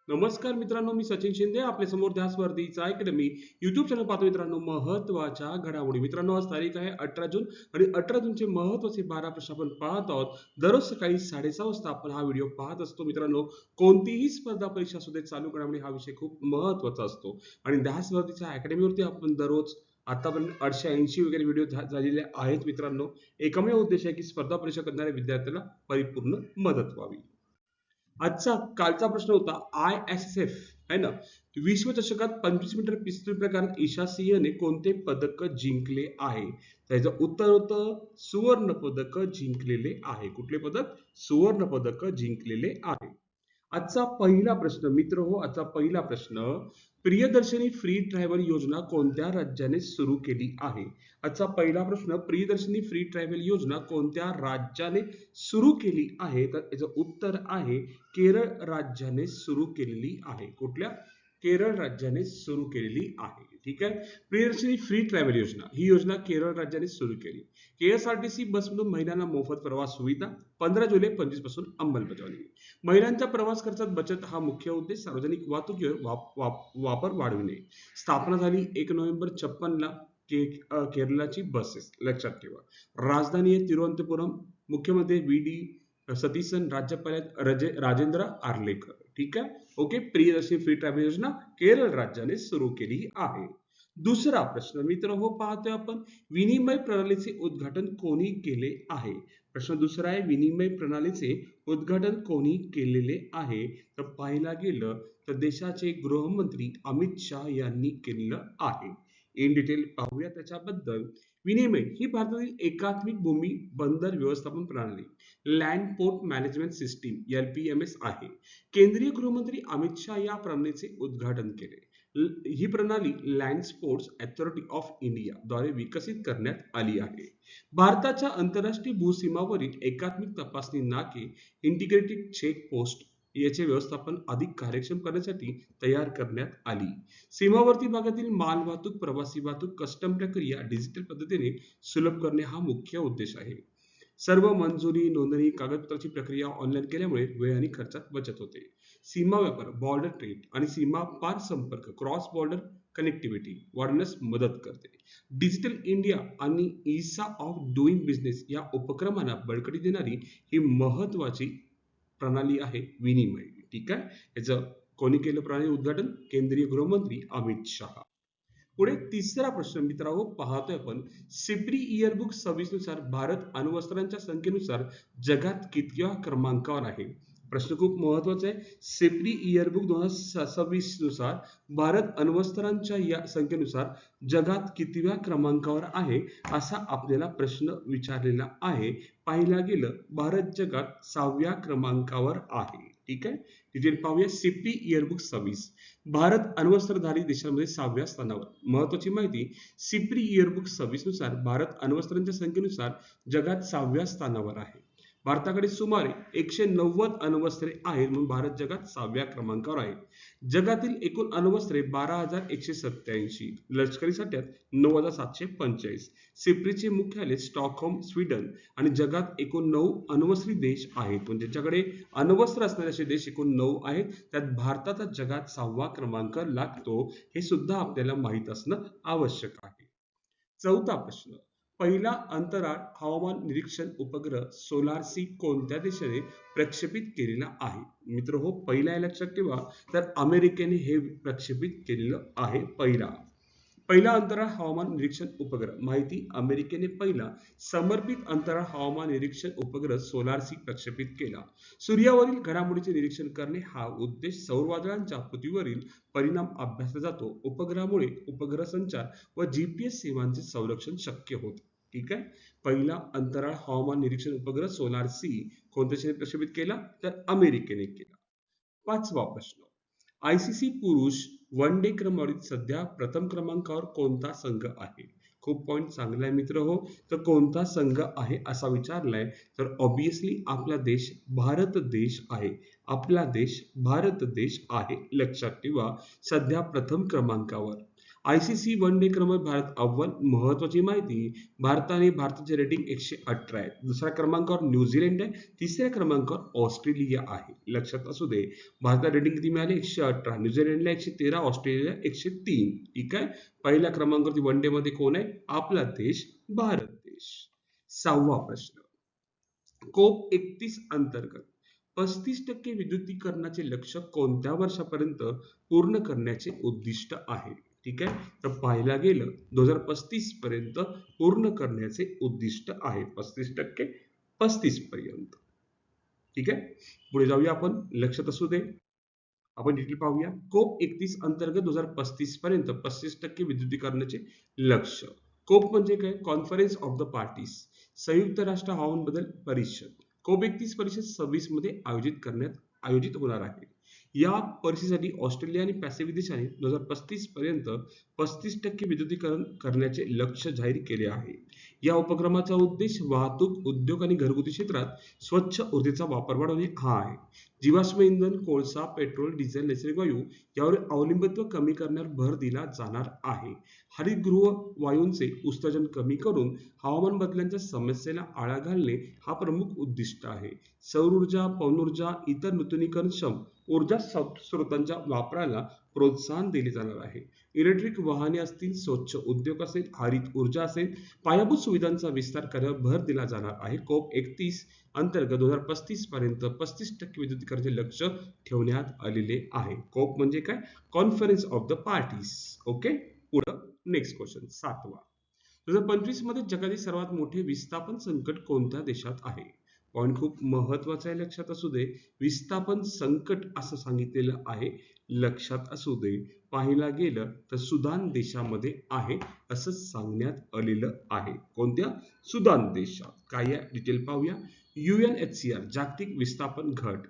नमस्कार मित्रांनो, मी सचिन शिंदे आपल्या समोर ध्यास स्पर्धेचा अकॅडमी युट्यूब चॅनल पाहतो. मित्रांनो, महत्त्वाच्या घडामोडी. मित्रांनो, आज तारीख आहे 18 जून आणि 18 जूनचे महत्त्वाचे 12 प्रश्न आपण पाहत आहोत. दररोज सकाळी 6:30 वाजता आपण हा व्हिडिओ पाहत असतो. मित्रांनो, कोणतीही स्पर्धा परीक्षा असू दे, चालू घडामोडी हा विषय खूप महत्त्वाचा असतो आणि ध्यास स्पर्धेच्या अकॅडमीवरती आपण दररोज आतापर्यंत 880 वगैरे व्हिडिओ झालेले आहेत. मित्रांनो, एकमेव उद्देश आहे की स्पर्धा परीक्षा करणाऱ्या विद्यार्थ्याला परिपूर्ण मदत व्हावी. आजचा कालचा प्रश्न होता ISSF है ना, विश्वचषकात 25 मीटर पिस्तूल प्रकारात ईशा सिंहने कोणते पदक जिंकले आहे? त्याचं उत्तर होतं सुवर्ण पदक जिंकलेले आहे. कुठले पदक? सुवर्ण पदक जिंकलेले आहे. आजचा पहिला प्रश्न मित्र हो, आजचा पहिला प्रश्न, प्रियदर्शनी फ्री ट्रॅव्हल योजना कोणत्या राज्याने सुरू केली आहे? आजचा पहिला प्रश्न, प्रियदर्शनी फ्री ट्रॅव्हल योजना कोणत्या राज्याने सुरू केली आहे? तर याचं उत्तर आहे केरळ राज्याने सुरू केलेली आहे. कुठल्या? केरळ राज्याने सुरू केलेली आहे. ठीक आहे. प्रियदर्शनी फ्री ट्रॅव्हल योजना ही योजना केरळ राज्याने सुरू केली. KSRTC बसमधून महिलांना मोफत प्रवास सुविधा 15 जुलै 25 पासून अंमलबजावणी. महिलांच्या प्रवास खर्चात बचत हा मुख्य उद्देश. सार्वजनिक वाहतुकीवर वापर वाढविणे. स्थापना झाली 1 नोव्हेंबर 56 ला. केरळची बसेस लक्षात ठेवा. राजधानी आहे तिरुवनंतपुरम. मुख्यमंत्री VD सतीसन. राज्यपाल राजेंद्र आर्लेकर. ठीक आहे. ओके. प्रियदर्शनी फ्री ट्रॅव्हल योजना केरळ राज्याने सुरू केली आहे. दुसरा प्रश्न मित्र हो, पाहतोय आपण, विनिमय प्रणालीचे उद्घाटन कोणी केले आहे? प्रश्न दुसरा आहे, विनिमय प्रणालीचे उद्घाटन कोणी केलेले आहे? तर पाहायला गेलं तर देशाचे गृहमंत्री अमित शाह यांनी केलेलं आहे. इन डिटेल पाहूया त्याच्याबद्दल. विनिमय ही भारतातील एकात्मिक भूमी बंदर व्यवस्थापन प्रणाली, land port management system LPMS आहे. केंद्रीय गृहमंत्री अमित शाह या प्रणालीचे उद्घाटन केले. ही प्रणाली land sports authority of India द्वारे विकसित करण्यात आली आहे. भारताच्या आंतरराष्ट्रीय भूसीमावरील एकात्मिक तपासणी नाके, इंटिग्रेटेड चेक पोस्ट याचे व्यवस्थापन अधिक कार्यक्षम करण्यासाठी तयार करण्यात आली. सीमावर्ती भागातील माल वाहतूक, प्रवासी वाहतूक, कस्टम प्रक्रिया डिजिटल पद्धतीने सुलभ करणे हा मुख्य उद्देश आहे. सर्व मंजुरी, नोंदणी, कागदपत्राची प्रक्रिया ऑनलाईन केल्यामुळे वेळ आणि खर्चात बचत होते. सीमा व्यापार, बॉर्डर ट्रेड आणि सीमा पार संपर्क, क्रॉस बॉर्डर कनेक्टिव्हिटी वाढवण्यास मदत करते. डिजिटल इंडिया आणि ईसा ऑफ डुईंग बिझनेस या उपक्रमांना बळकटी देणारी ही महत्वाची प्रणाली आहे विनिमय. ठीक आहे. याचं कोणी केलं प्रणाली उद्घाटन? केंद्रीय गृहमंत्री अमित शाह. पुढे तिसरा प्रश्न मित्रांनो, पाहतोय आपण, सिप्री इयरबुक 26 नुसार भारत अण्वस्त्रांच्या संख्येनुसार जगात कितव्या क्रमांकावर आहे? प्रश्न खूप महत्वाचा आहे. सिप्री इयरबुक 2026 नुसार भारत अण्वस्त्रांच्या या संख्येनुसार जगात कितव्या क्रमांकावर आहे असा आपल्याला प्रश्न विचारलेला आहे. पाहिला गेलं भारत जगात 6व्या क्रमांकावर आहे. ठीक आहे. डिटेल पाहूया. सिप्री इयरबुक 26 भारत अण्वस्त्रधारी देशांमध्ये 6व्या स्थानावर. महत्वाची माहिती, सिप्री इयरबुक 26 नुसार भारत अण्वस्त्रांच्या संख्येनुसार जगात 6व्या स्थानावर आहे. भारताकडे सुमारे 190 अण्वस्त्रे आहेत म्हणून भारत जगात 6व्या क्रमांकावर आहे. जगातील एकूण अण्वस्त्रे 12,187, लष्करी साठ्यात 9,745. सिप्रीचे मुख्यालय स्टॉकहोम, स्वीडन आणि जगात एकूण 9 अण्वस्त्री देश आहेत. म्हणजे ज्याच्याकडे अण्वस्त्र असणारे असे देश एकूण 9 आहेत. त्यात भारताचा जगात 6वा क्रमांक लागतो. हे सुद्धा आपल्याला माहित असणं आवश्यक आहे. चौथा प्रश्न, पहिला अंतराळ हवामान निरीक्षण उपग्रह सोलार-सी कोणत्या देशाने प्रक्षेपित केलेला आहे? मित्र हो, पहिला लक्षात ठेवा, तर अमेरिकेने हे प्रक्षेपित केलेलं आहे. पहिला अंतराळ हवामान निरीक्षण उपग्रह माहिती, अमेरिकेने पहिला समर्पित अंतराळ हवामान निरीक्षण उपग्रह सोलार-सी प्रक्षेपित केला. सूर्यावरील घडामोडीचे निरीक्षण करणे हा उद्देश. सौर वादळांच्या पृथ्वीवरील परिणाम अभ्यासला जातो. उपग्रहामुळे उपग्रह संचार व GPS सेवांचे संरक्षण शक्य होते. ठीक आहे. पहिला अंतराळ हवामान निरीक्षण उपग्रह सोलार-सी कोणत्या देशाने प्रक्षेपित केला? तर अमेरिकेने केला. पाचवा प्रश्न, ICC पुरुष वन डे क्रमवारीत सध्या प्रथम क्रमांकावर कोणता संघ आहे? खूप पॉइंट चांगला आहे मित्र हो. तर कोणता संघ आहे असा विचारलाय, तर ऑब्विसली आपला देश भारत देश आहे. आपला देश भारत देश आहे. लक्षात ठेवा, सध्या प्रथम क्रमांकावर. ICC वन डे क्रमांक भारत अव्वल. महत्वाची माहिती, भारताचे रेटिंग 118 आहे. दुसऱ्या क्रमांकावर न्यूझीलंड आहे. तिसऱ्या क्रमांकावर ऑस्ट्रेलिया आहे. लक्षात असू दे, भारताला रेटिंग किती मिळाली? 118. न्यूझीलंडला 113, ऑस्ट्रेलियाला 103. ठीक आहे. पहिल्या क्रमांकावरती वन डे मध्ये कोण आहे? आपला देश, भारत देश. 6वा प्रश्न, कोप 31 अंतर्गत 35% विद्युतीकरणाचे लक्ष्य कोणत्या वर्षापर्यंत पूर्ण करण्याचे उद्दिष्ट आहे? ठीक आहे. तर पाहायला गेलं 2035 पर्यंत पूर्ण करण्याचे उद्दिष्ट आहे. 35% 35 पर्यंत. ठीक आहे. पुढे जाऊया आपण. लक्षात असू दे, आपण डिटेल पाहूया. कोप 31 अंतर्गत 2035 पर्यंत 35% विद्युतीकरणाचे लक्ष्य. कोप म्हणजे काय? कॉन्फरन्स ऑफ द पार्टीज, संयुक्त राष्ट्र हवामान बदल परिषद. कोप 31 परिषद 26 मध्ये आयोजित होणार आहे. या परिषदेसाठी ऑस्ट्रेलिया आणि पॅसिफिक देशाने 2035 पर्यंत 35% विद्युतीकरण करण्याचे लक्ष्य जाहीर केले आहे. या उपक्रमाचा उद्देश वाहतूक, उद्योग आणि घरगुती क्षेत्रात स्वच्छ ऊर्जेचा वापर वाढवणे हा आहे. जीवाश्म इंधन, कोळसा, पेट्रोल, डिझेल, नैसर्गिक वायू यावर अवलंबित्व कमी करण्यावर भर दिला जाणार आहे. हरितगृह वायूंचे उत्सर्जन कमी करून हवामान बदलांच्या समस्येला आळा घालणे हा प्रमुख उद्दिष्ट आहे. सौर ऊर्जा, पवन ऊर्जा, इतर नूतनीकरणक्षम ऊर्जा स्रोतांच्या वापराला प्रोत्साहन दिले जाणार आहे. इलेक्ट्रिक वाहने असतील, स्वच्छ उद्योग असेल, हरित ऊर्जा असेल, पायाभूत सुविधांचा विस्तार करण्यावर भर दिला जाणार आहे. कोप 31 अंतर्गत 2035 पर्यंत 35% विद्युतीकरणाचे लक्ष्य ठेवण्यात आलेले आहे. कोप म्हणजे काय? Conference of the parties. Okay. पुढं नेक्स्ट क्वेश्चन 7वा. 2025 मध्ये जगातील सर्वात मोठे विस्थापन संकट कोणत्या देशात आहे? पॉइंट खूप महत्वाचा आहे, लक्षात असू दे. विस्थापन संकट असं सांगितलेलं आहे, लक्षात असू दे. पाहायला गेलं तर सुदान देशामध्ये आहे असं सांगण्यात आलेलं आहे. कोणत्या? सुदान देशात. काय आहे डिटेल पाहूया. UNHCR जागतिक विस्थापन घट.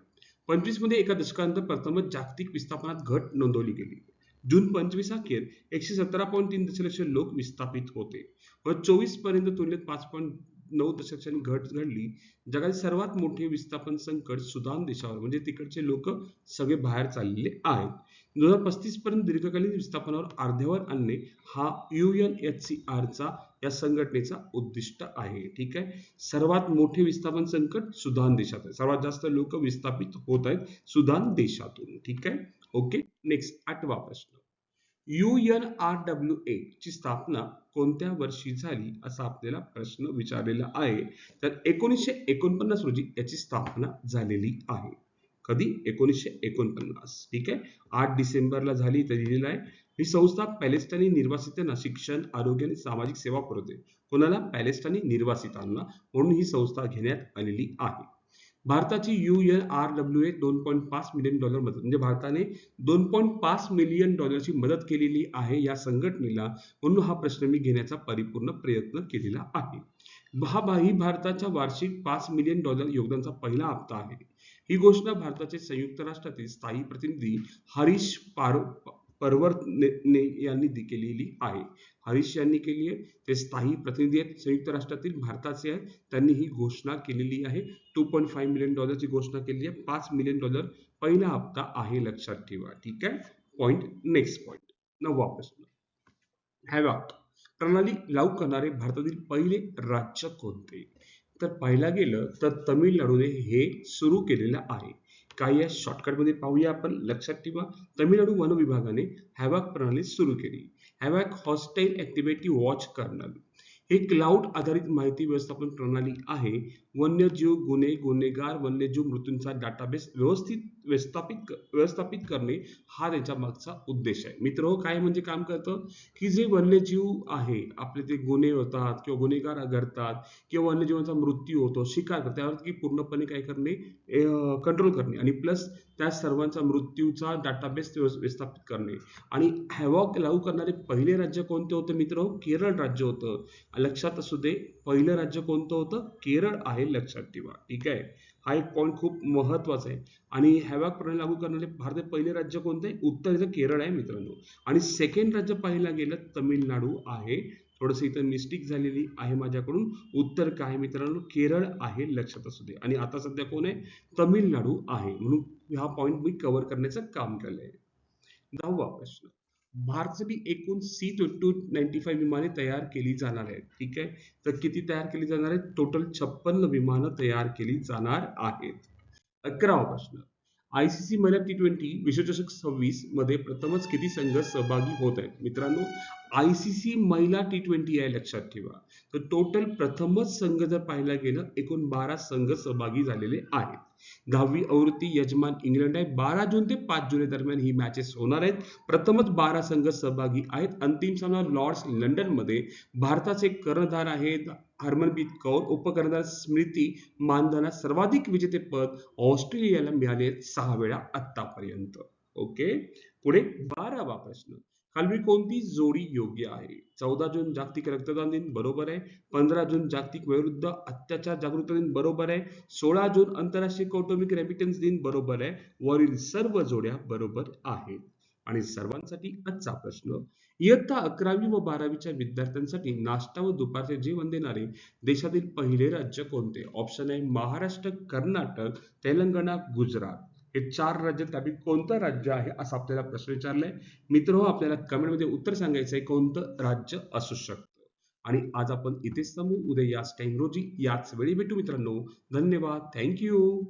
25 मध्ये एका दशकानंतर प्रथमच जागतिक विस्थापनात घट नोंदवली गेली. जून 25 अखेर 117.3 दशलक्ष लोक विस्थापित होते व 24 पर्यंत तुलनेत 5.9 दशलक्षांनी घट घडली. जगातील सर्वात मोठे विस्थापन संकट सुदान देशावर, म्हणजे तिकडचे लोक सगळे बाहेर चाललेले आहेत. 2035 पर्यंत दीर्घकालीन विस्थापनावर अर्ध्यावर आणणे हा UNHCR चा, या संघटनेचा उद्दिष्ट आहे. ठीक आहे. सर्वात मोठे विस्थापन संकट सुदान देशात आहे. सर्वात जास्त लोक विस्थापित होत आहेत सुदान देशातून. ठीक आहे. ओके. नेक्स्ट 8वा प्रश्न. UNRWA ची स्थापना कोणत्या वर्षी झाली असा आपल्याला प्रश्न विचारलेला आहे. तर 1949 रोजी याची स्थापना झालेली आहे. कधी? 1949. ठीक आहे. 8 डिसेंबरला झाली तर दिलेलं आहे. ही संस्था पॅलेस्टाईनी निर्वासितांना शिक्षण, आरोग्य आणि सामाजिक सेवा पुरवते. कोणाला? पॅलेस्टाईनी निर्वासितांना. म्हणून ही संस्था घेण्यात आलेली आहे. भारताची UNRWA $2.5 मिलियन मदत, म्हणजे भारताने $2.5 मिलियन ची मदत केलेली आहे या संघटनेला. म्हणून हा प्रश्न मी घेण्याचा परिपूर्ण प्रयत्न केलेला आहे. ही भारताच्या वार्षिक $5 मिलियन योगदानाचा पहिला हप्ता आहे. ही घोषणा भारताचे संयुक्त राष्ट्रातील स्थायी प्रतिनिधी हरीश परवर्तने यांनी केलेली आहे. हरीश यांनी केली आहे. ते स्थायी प्रतिनिधी आहेत, संयुक्त राष्ट्रातील भारताचे आहेत. त्यांनी ही घोषणा केलेली आहे. $2.5 मिलियन ची घोषणा केली आहे. $5 मिलियन पहिला हप्ता आहे, लक्षात ठेवा. ठीक आहे. पॉइंट. नेक्स्ट पॉइंट 9वा प्रश्न. हॅवॉक प्रणाली लागू करणारे भारतातील पहिले राज्य कोणते? तर पाहायला गेलं तर तमिळनाडूने हे सुरू केलेलं आहे. काय या शॉर्टकट मध्ये पाहूया आपण. लक्षात ठेवा, तमिळनाडू वन विभागाने हॅवॉक प्रणाली सुरू केली. हॅवॉक हॉस्टाईल ऍक्टिव्हिटी वॉच कर्नल हे क्लाउड आधारित माहिती व्यवस्थापन प्रणाली आहे. वन्यजीव गुन्हे, गुन्हेगार, वन्यजीव मृत्यूंचा डाटाबेस व्यवस्थापित करणे हा त्याच्या मागचा उद्देश आहे. मित्र, काय म्हणजे काम करतं की जे वन्यजीव आहे आपले, ते गुन्हे होतात किंवा गुन्हेगार घडतात किंवा वन्यजीवांचा मृत्यू होतो, शिकार करतात, त्यावर की पूर्णपणे काय करणे, कंट्रोल करणे आणि प्लस त्या सर्वांचा मृत्यूचा डाटाबेस व्यवस्थापित करणे. आणि हॅवॉक लागू करणारे पहिले राज्य कोणते होते मित्र? केरळ राज्य होतं. लक्षात असू दे, पहिलं राज्य कोणतं होतं? केरळ आहे, लक्षात ठेवा. ठीक आहे. हा एक पॉइंट खूप महत्वाचा आहे. आणि हॅवॉक प्रणाली लागू करणारे भारताचे पहिले राज्य कोणतं आहे? उत्तरेचं केरळ आहे मित्रांनो. आणि सेकंड राज्य पाहायला गेलं तमिळनाडू आहे. थोडंसं इथं मिस्टेक झालेली आहे माझ्याकडून. उत्तर काय मित्रांनो? केरळ आहे, लक्षात असू दे. आणि आता सध्या कोण आहे? तमिळनाडू आहे. म्हणून हा पॉइंट मी कव्हर करण्याचं काम केलंय. 10वा प्रश्न. भारतासाठी एकूण C-295 विमाने तयार केली जाणार आहेत. ठीक आहे. तर किती तयार केली जाणार आहेत? टोटल 56 विमानं तयार केली जाणार आहेत. 11वा प्रश्न. आयसीसी महिला T20 विश्वचषक 26 मध्ये प्रथमच किती संघ सहभागी होत आहेत? मित्रांनो, आयसीसी महिला T20 आहे लक्षात ठेवा. तर टोटल प्रथमच संघ जर पाहायला गेलं एकूण 12 संघ सहभागी झालेले आहेत. 10वी आवृत्ती यजमान इंग्लंड आहे. 12 जून ते 5 जुलै दरम्यान ही मॅचेस होणार आहेत. प्रथमच 12 संघ सहभागी आहेत. अंतिम सामना लॉर्ड्स लंडनमध्ये भारताचे कर्णधार आहेत हरमनप्रीत कौर, उपकर्णधार स्मृती मानधना. सर्वाधिक विजेतेपद ऑस्ट्रेलियाला मिळाले 6 वेळा आतापर्यंत. ओके. पुढे 12वा प्रश्न. खालील कोणती जोडी योग्य आहे? 14 जून जागतिक रक्तदान दिन बरोबर आहे. 15 जून जागतिक वयोवृद्ध अत्याचार जागरूकता दिन बरोबर आहे. 16 जून आंतरराष्ट्रीय कौटुंबिक रेमिटन्स दिन बरोबर आहे. वरील सर्व जोड्या बरोबर आहेत. आणि सर्वांसाठी आजचा प्रश्न. इयत्ता 11वी व 12वीच्या विद्यार्थ्यांसाठी नाश्ता व दुपारचे जेवण देणारे देशातील पहिले राज्य कोणते? ऑप्शन आहे महाराष्ट्र, कर्नाटक, तेलंगणा, गुजरात. हे 4 राज्यातील कोणतं राज्य आहे असा आपल्याला प्रश्न विचारलाय. मित्र आपल्याला कमेंटमध्ये उत्तर सांगायचंय कोणतं राज्य असू शकतं. आणि आज आपण इथेच थांबू. उद्या याच टाइम रोजी याच वेळी भेटू मित्रांनो. धन्यवाद. थँक्यू.